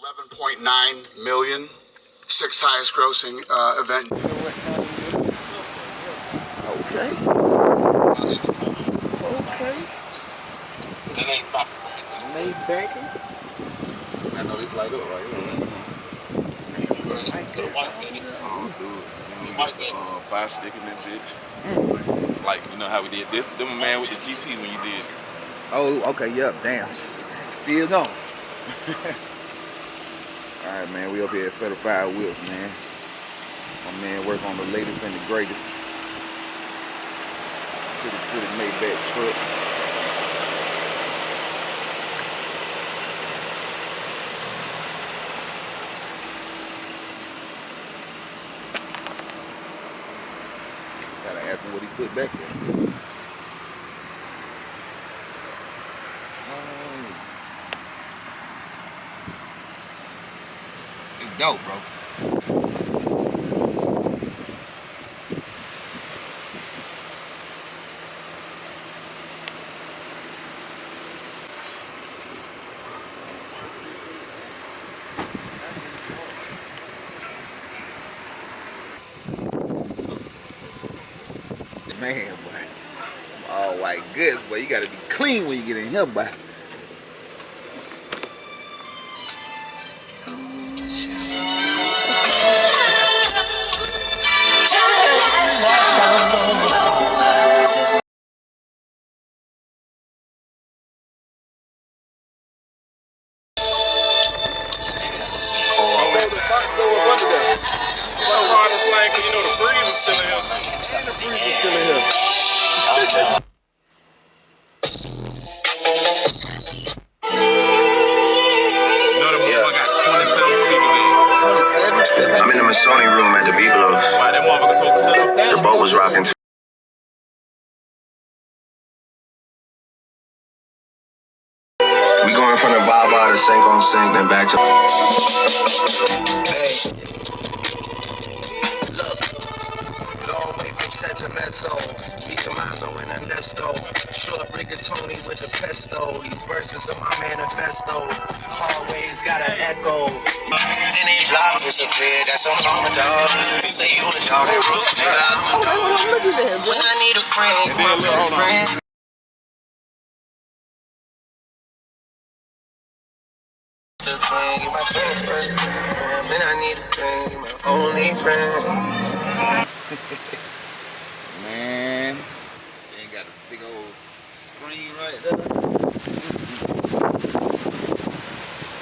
11.9 million, sixth highest grossing event. Okay. Okay. Maybach. I know this light up right here. Firestick in that bitch. Like, you know how we did this? Them a man with the GT when you did it. Oh, okay, yep, damn. Still going. Alright, man, we up here at Certified Wheels, man. My man work on the latest and the greatest. Pretty Maybach truck. Gotta ask him what he put back there. It's dope, bro. Man, boy. All white goods, boy. You gotta be clean when you get in here, boy. I'm in the Masoni room at the Billets. The boat was rocking. We going from the Baba to Sink on Sink, then back to. Hey, look, long way from Sentimental. Tommaso and Ernesto, short rigatoni with the pesto. These verses are my manifesto. Always got an echo. And they block disappear. That's on mama dog. You say you a dog that roof, nigga. I'm a dog. When I need a friend, my best friend. You my twin friend. When I need a friend, you my only friend. Man. Got a big old screen right there.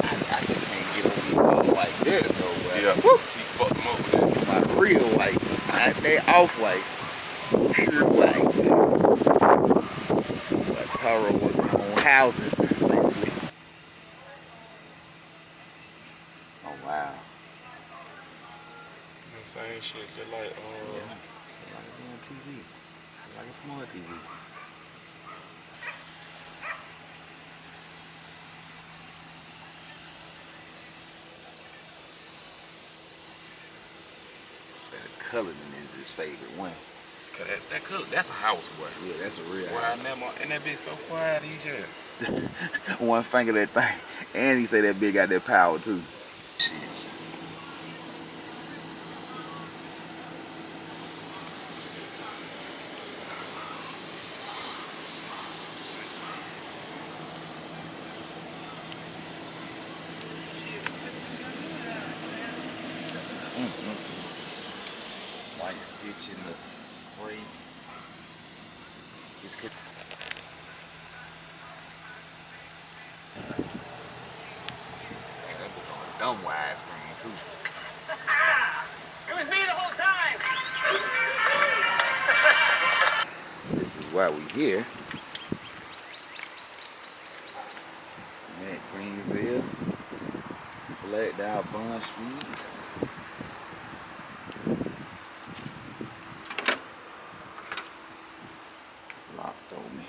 I just can't get on these like this though, boy. Yeah. Woo. He fucked them up with that. My real white. Not they off white. Pure white. But Taro working on houses, basically. Oh wow. The same shit, just like yeah. Like a damn TV. Like a smart TV. Say the coloring is his favorite one. Cause that color, that's a house, boy. Yeah, that's a real house. And that bitch so quiet, he just. One finger that thing. And he say that bitch got that power too. Shit. White stitch in the gray. This could. Man, that was on a dumb widescreen too. It was me the whole time. This is why we here. Matt Greenville, Black Dial Bond Speeds. Locked on me.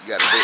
You got a bit.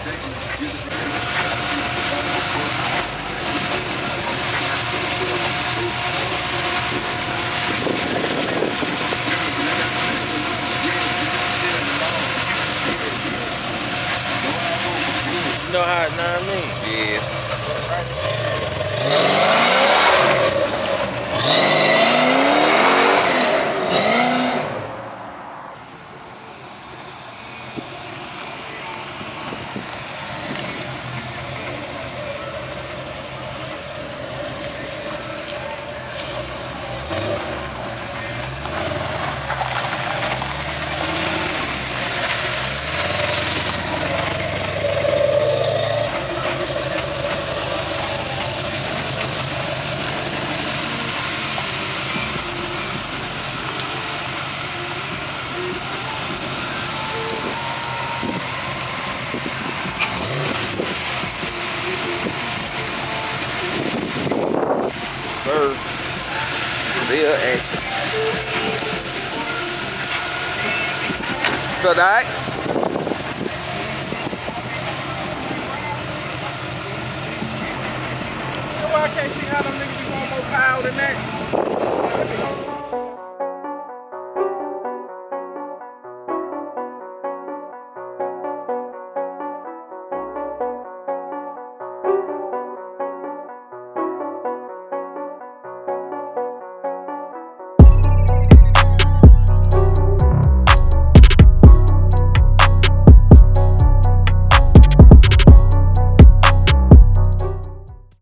You know how it, know what I mean? Yeah. Sir, real action. So that You know why I can't see how them niggas be going more power than that?